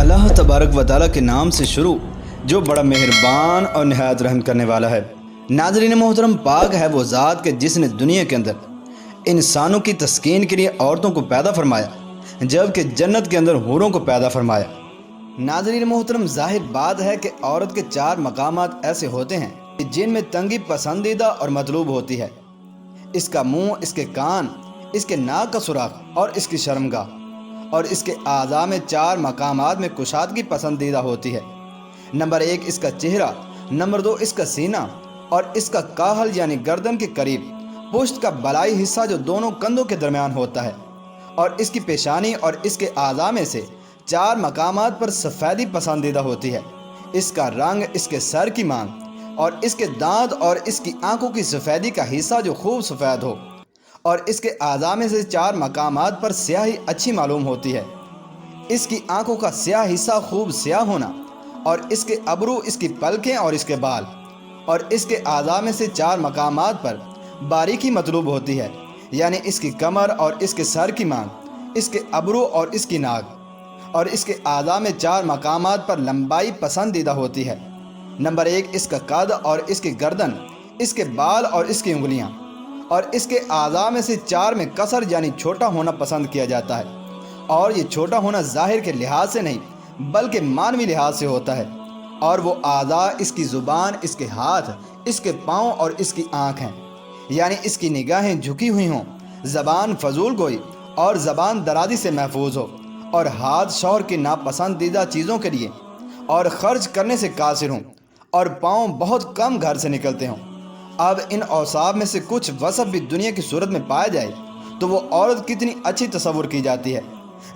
اللہ تبارک و تعالیٰ کے نام سے شروع جو بڑا مہربان اور نہایت رحم کرنے والا ہے۔ ناظرین محترم، پاک ہے وہ ذات کہ جس نے دنیا کے اندر انسانوں کی تسکین کے لیے عورتوں کو پیدا فرمایا، جبکہ جنت کے اندر حوروں کو پیدا فرمایا۔ ناظرین محترم، ظاہر بات ہے کہ عورت کے 4 مقامات ایسے ہوتے ہیں جن میں تنگی پسندیدہ اور مطلوب ہوتی ہے۔ اس کا منہ، اس کے کان، اس کے ناک کا سوراخ اور اس کی شرمگاہ، اور اس کے اعضاء میں 4 مقامات میں کشادگی پسندیدہ ہوتی ہے۔ نمبر 1 اس کا چہرہ، نمبر 2 اس کا سینہ اور اس کا کاہل یعنی گردن کے قریب، پشت کا بالائی حصہ جو دونوں کندھوں کے درمیان ہوتا ہے، اور اس کی پیشانی اور اس کے اعضاء میں سے 4 مقامات پر سفیدی پسندیدہ ہوتی ہے۔ اس کا رنگ، اس کے سر کی مانگ اور اس کے دانت اور اس کی آنکھوں کی سفیدی کا حصہ جو خوب سفید ہو، اور اس کے اعضاء میں سے 4 مقامات پر سیاہی اچھی معلوم ہوتی ہے۔ اس کی آنکھوں کا سیاہ حصہ خوب سیاہ ہونا، اور اس کے ابرو، اس کی پلکیں اور اس کے بال، اور اس کے اعضاء میں سے 4 مقامات پر باریکی مطلوب ہوتی ہے، یعنی اس کی کمر اور اس کے سر کی مانگ، اس کے ابرو اور اس کی ناک، اور اس کے اعضاء میں 4 مقامات پر لمبائی پسندیدہ ہوتی ہے۔ نمبر 1 اس کا قد اور اس کی گردن، اس کے بال اور اس کی انگلیاں، اور اس کے اعضاء میں سے 4 میں قصر یعنی چھوٹا ہونا پسند کیا جاتا ہے، اور یہ چھوٹا ہونا ظاہر کے لحاظ سے نہیں بلکہ معنوی لحاظ سے ہوتا ہے، اور وہ اعضاء اس کی زبان، اس کے ہاتھ، اس کے پاؤں اور اس کی آنکھ ہیں، یعنی اس کی نگاہیں جھکی ہوئی ہوں، زبان فضول گوئی اور زبان درازی سے محفوظ ہو، اور ہاتھ شوہر کی ناپسندیدہ چیزوں کے لیے اور خرچ کرنے سے قاصر ہوں، اور پاؤں بہت کم گھر سے نکلتے ہوں۔ اب ان اوصاف میں سے کچھ وصف بھی دنیا کی صورت میں پائے جائے تو وہ عورت کتنی اچھی تصور کی جاتی ہے،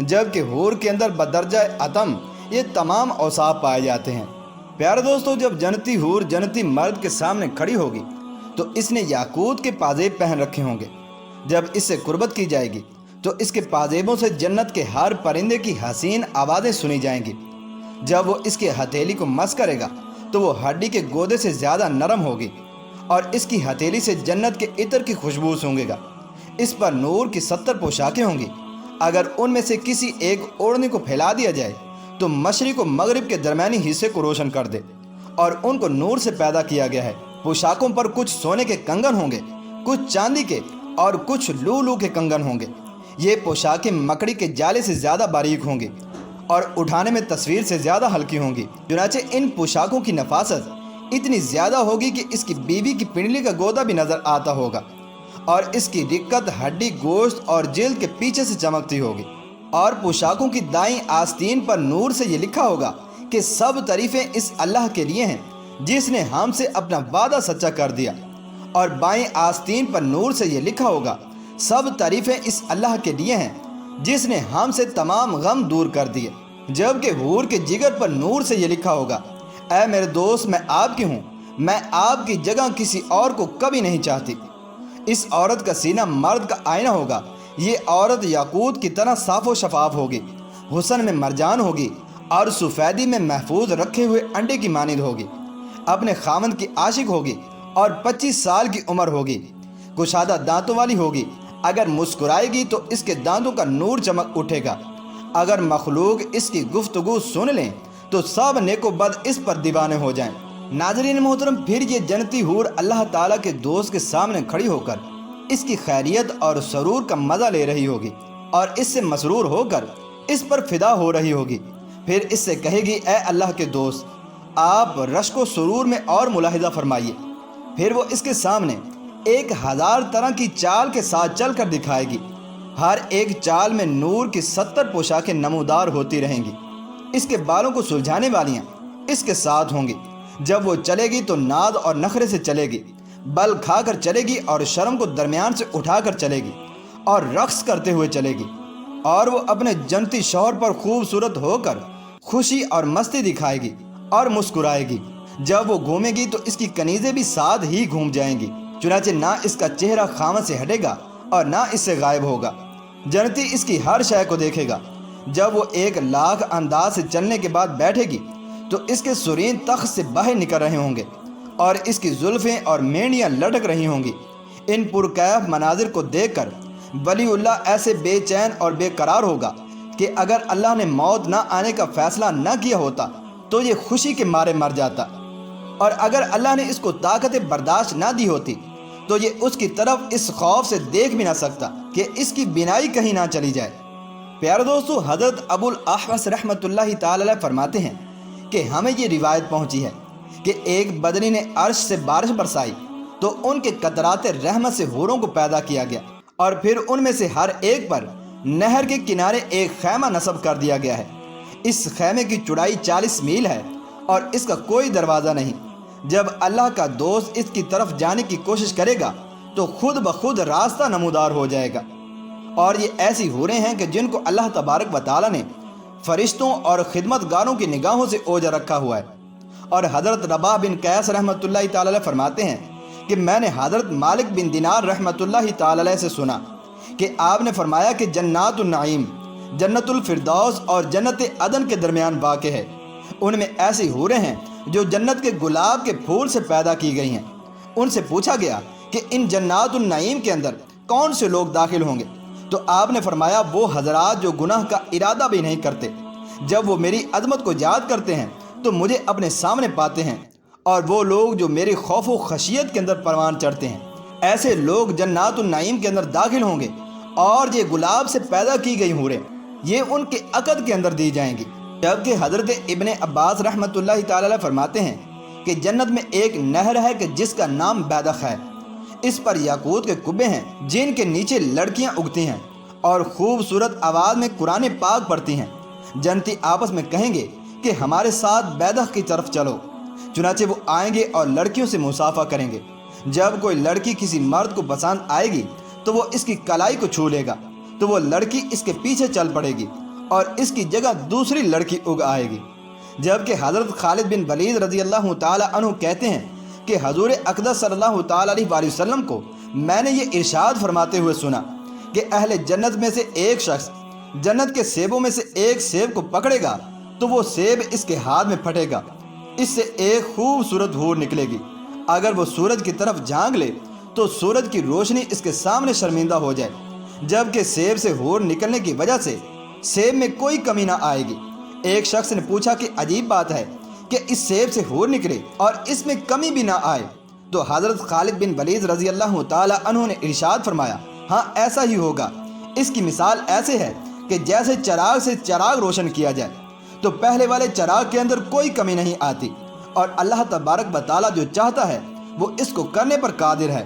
جبکہ حور کے اندر بدرجہ اتم یہ تمام اوصاف پائے جاتے ہیں۔ پیارے دوستو، جب جنتی حور جنتی مرد کے سامنے کھڑی ہوگی تو اس نے یاقوت کے پازیب پہن رکھے ہوں گے۔ جب اس سے قربت کی جائے گی تو اس کے پازیبوں سے جنت کے ہر پرندے کی حسین آوازیں سنی جائیں گی۔ جب وہ اس کے ہتھیلی کو مس کرے گا تو وہ ہڈی کے گودے سے زیادہ نرم ہوگی، اور اس کی ہتھیلی سے جنت کے عطر کی خوشبو سونگے گا۔ اس پر نور کی 70 پوشاکیں ہوں گی۔ اگر ان میں سے کسی ایک اوڑھنے کو پھیلا دیا جائے تو مشرق و مغرب کے درمیانی حصے کو روشن کر دے، اور ان کو نور سے پیدا کیا گیا ہے۔ پوشاکوں پر کچھ سونے کے کنگن ہوں گے، کچھ چاندی کے اور کچھ لولو کے کنگن ہوں گے۔ یہ پوشاکیں مکڑی کے جالے سے زیادہ باریک ہوں گی اور اٹھانے میں تصویر سے زیادہ ہلکی ہوں گی۔ چنانچہ ان پوشاکوں کی نفاست اتنی زیادہ ہوگی کہ اس کی بیوی کی پنڈلی کا گودا بھی نظر آتا ہوگا، اور اس کی رکت ہڈی، گوشت اور جلد کے پیچھے سے چمکتی ہوگی۔ اور پوشاکوں کی دائیں آستین پر نور سے یہ لکھا ہوگا کہ سب تعریفیں اس اللہ کے لیے ہیں جس نے ہم سے اپنا وعدہ سچا کر دیا، اور بائیں آستین پر نور سے یہ لکھا ہوگا سب تعریفیں اس اللہ کے لیے ہیں جس نے ہم سے تمام غم دور کر دیے۔ جبکہ حور کے جگر پر نور سے یہ لکھا ہوگا، اے میرے دوست، میں آپ کی ہوں، میں آپ کی جگہ کسی اور کو کبھی نہیں چاہتی۔ اس عورت کا سینہ مرد کا آئینہ ہوگا۔ یہ عورت یاقوت کی طرح صاف و شفاف ہوگی، حسن میں مرجان ہوگی، اور سفیدی میں محفوظ رکھے ہوئے انڈے کی مانند ہوگی۔ اپنے خاوند کی عاشق ہوگی اور 25 سال کی عمر ہوگی۔ کشادہ دانتوں والی ہوگی۔ اگر مسکرائے گی تو اس کے دانتوں کا نور چمک اٹھے گا۔ اگر مخلوق اس کی گفتگو سن لیں تو سب نیک و بد اس پر دیوانے ہو جائیں۔ ناظرین محترم، پھر یہ جنتی حور اللہ تعالیٰ کے دوست کے سامنے کھڑی ہو کر اس کی خیریت اور سرور کا مزہ لے رہی ہوگی، اور اس سے مسرور ہو کر اس پر فدا ہو رہی ہوگی۔ پھر اس سے کہے گی، اے اللہ کے دوست، آپ رشک و سرور میں اور ملاحظہ فرمائیے۔ پھر وہ اس کے سامنے 1000 طرح کی چال کے ساتھ چل کر دکھائے گی۔ ہر ایک چال میں نور کی 70 پوشاکیں نمودار ہوتی رہیں گی۔ اس کے بالوں کو سلجھانے والیاں اس کے ساتھ ہوں گی۔ جب وہ چلے گی تو ناز اور نخرے سے چلے گی، بل کھا کر چلے گی اور شرم کو درمیان سے اٹھا کر چلے گی، اور رقص کرتے ہوئے چلے گی، اور وہ اپنے جنتی شوہر پر خوبصورت ہو کر خوشی اور مستی دکھائے گی اور مسکرائے گی۔ جب وہ گھومے گی تو اس کی کنیزیں بھی ساتھ ہی گھوم جائیں گی، چنانچہ نہ اس کا چہرہ خاوند سے ہٹے گا اور نہ اس سے غائب ہوگا۔ جنتی اس کی ہر شے کو دیکھے گا۔ جب وہ 1,00,000 انداز سے چلنے کے بعد بیٹھے گی تو اس کے سرین تخت سے باہر نکل رہے ہوں گے، اور اس کی زلفیں اور مینڈیاں لٹک رہی ہوں گی۔ ان پرکیف مناظر کو دیکھ کر ولی اللہ ایسے بے چین اور بے قرار ہوگا کہ اگر اللہ نے موت نہ آنے کا فیصلہ نہ کیا ہوتا تو یہ خوشی کے مارے مر جاتا، اور اگر اللہ نے اس کو طاقت برداشت نہ دی ہوتی تو یہ اس کی طرف اس خوف سے دیکھ بھی نہ سکتا کہ اس کی بینائی کہیں نہ چلی جائے۔ پیارے دوستو، حضرت ابو الاحوص رحمۃ اللہ تعالی علیہ فرماتے ہیں کہ ہمیں یہ روایت پہنچی ہے کہ ایک بدری نے عرش سے بارش برسائی تو ان کے قطرات رحمت سے حوروں کو پیدا کیا گیا، اور پھر ان میں سے ہر ایک پر نہر کے کنارے ایک خیمہ نصب کر دیا گیا ہے۔ اس خیمے کی چوڑائی 40 میل ہے اور اس کا کوئی دروازہ نہیں۔ جب اللہ کا دوست اس کی طرف جانے کی کوشش کرے گا تو خود بخود راستہ نمودار ہو جائے گا، اور یہ ایسی حوریں ہیں کہ جن کو اللہ تبارک و تعالی نے فرشتوں اور خدمت گاروں کی نگاہوں سے اوجھا رکھا ہوا ہے۔ اور حضرت رباح بن قیس رحمۃ اللہ تعالی علیہ فرماتے ہیں کہ میں نے حضرت مالک بن دینار رحمۃ اللہ تعالی علیہ سے سنا کہ آپ نے فرمایا کہ جنات النعیم، جنت الفردوس اور جنت عدن کے درمیان واقع ہے۔ ان میں ایسی حوریں ہیں جو جنت کے گلاب کے پھول سے پیدا کی گئی ہیں۔ ان سے پوچھا گیا کہ ان جنات النعیم کے اندر کون سے لوگ داخل ہوں گے؟ تو آپ نے فرمایا وہ حضرات جو گناہ کا ارادہ بھی نہیں کرتے، جب وہ میری عظمت کو یاد کرتے ہیں تو مجھے اپنے سامنے پاتے ہیں، اور وہ لوگ جو میرے خوف و خشیت کے اندر پروان چڑھتے ہیں۔ ایسے لوگ جنات النعیم کے اندر داخل ہوں گے، اور یہ گلاب سے پیدا کی گئی حوریں یہ ان کے عقد کے اندر دی جائیں گی۔ جبکہ حضرت ابن عباس رحمۃ اللہ تعالی علیہ فرماتے ہیں کہ جنت میں ایک نہر ہے کہ جس کا نام بیدخ ہے، اس پر یاقوت کے کبے ہیں جن کے نیچے لڑکیاں اگتی ہیں اور خوبصورت آواز میں قرآن پاک پڑھتی ہیں۔ جنتی آپس میں کہیں گے کہ ہمارے ساتھ بیدخ کی طرف چلو، چنانچہ وہ آئیں گے اور لڑکیوں سے مصافحہ کریں گے۔ جب کوئی لڑکی کسی مرد کو پسند آئے گی تو وہ اس کی کلائی کو چھو لے گا، تو وہ لڑکی اس کے پیچھے چل پڑے گی اور اس کی جگہ دوسری لڑکی اگ آئے گی۔ جبکہ حضرت خالد بن ولید رضی اللہ تعالی عنہ کہتے ہیں کہ حضور اقدس صلی اللہ تعالی علیہ وآلہ وسلم کو میں نے یہ ارشاد فرماتے ہوئے سنا کہ اہل جنت میں سے ایک شخص جنت کے سیبوں میں سے ایک سیب کو پکڑے گا تو وہ سیب اس کے ہاتھ میں پھٹے گا، اس سے ایک خوبصورت حور نکلے گی۔ اگر وہ سورج کی طرف جھانک لے تو سورج کی روشنی اس کے سامنے شرمندہ ہو جائے، جبکہ سیب سے حور نکلنے کی وجہ سے سیب میں کوئی کمی نہ آئے گی۔ ایک شخص نے پوچھا کہ عجیب بات ہے کہ اس سیب سے حور نکلے اور اس میں کمی بھی نہ آئے، تو حضرت خالد بن ولید رضی اللہ تعالی عنہ نے ارشاد فرمایا ہاں ایسا ہی ہوگا۔ اس کی مثال ایسے ہے کہ جیسے چراغ سے چراغ روشن کیا جائے تو پہلے والے چراغ کے اندر کوئی کمی نہیں آتی، اور اللہ تبارک و تعالی جو چاہتا ہے وہ اس کو کرنے پر قادر ہے۔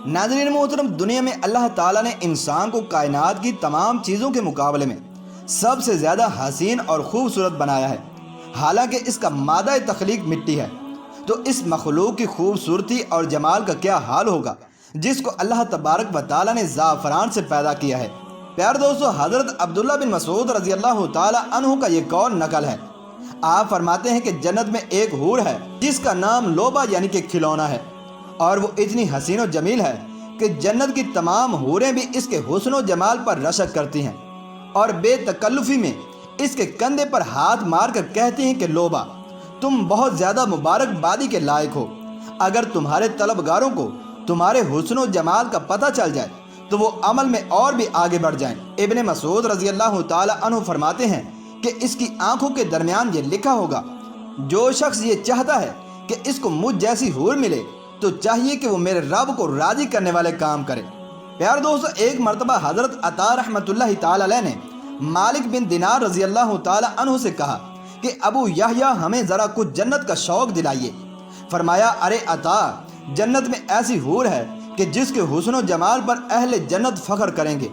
ناظرین محترم، دنیا میں اللہ تعالیٰ نے انسان کو کائنات کی تمام چیزوں کے مقابلے میں سب سے زیادہ حسین اور خوبصورت بنایا ہے۔ حالانکہ اس کا مادہ تخلیق مٹی ہے، تو اس مخلوق کی خوبصورتی اور جمال کا کیا حال ہوگا جس کو اللہ تبارک و تعالیٰ نے زعفران سے پیدا کیا ہے۔ پیارے دوستو، حضرت عبداللہ بن مسعود رضی اللہ تعالی عنہ کا یہ قول نقل ہے۔ آپ فرماتے ہیں کہ جنت میں ایک حور ہے جس کا نام لوبا یعنی کہ کھلونا ہے، اور وہ اتنی حسین و جمیل ہے کہ جنت کی تمام حوریں بھی اس کے حسن و جمال پر رشک کرتی ہیں، اور بے تکلفی میں اس کے کندھے پر ہاتھ مار کر کہتی ہیں کہ لوبا تم بہت زیادہ مبارک بادی کے لائق ہو۔ اگر تمہارے طلبگاروں کو تمہارے حسن و جمال کا پتہ چل جائے تو وہ عمل میں اور بھی آگے بڑھ جائیں۔ ابن مسعود رضی اللہ تعالی عنہ فرماتے ہیں کہ اس کی آنکھوں کے درمیان یہ لکھا ہوگا، جو شخص یہ چاہتا ہے کہ اس کو مجھ جیسی حور ملے تو چاہیے کہ وہ میرے رب کو راضی کرنے والے کام کرے۔ پیار دوستو، ایک مرتبہ حضرت عطا رحمۃ اللہ تعالی علیہ نے مالک بن دینار رضی اللہ تعالی عنہ سے کہا کہ ابو یحییٰ ہمیں ذرا کچھ جنت کا شوق دلائیے۔ فرمایا ارے عطا، جنت میں ایسی حور ہے کہ جس کے حسن و جمال پر اہل جنت فخر کریں گے،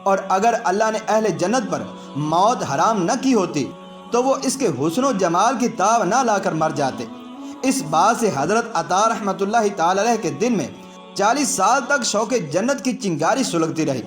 اور اگر اللہ نے اہل جنت پر موت حرام نہ کی ہوتی تو وہ اس کے حسن و جمال کی تاب نہ لا کر مر جاتے۔ اس بات سے حضرت عطا رحمۃ اللہ تعالی علیہ کے دل میں 40 سال تک شوق جنت کی چنگاری سلگتی رہی۔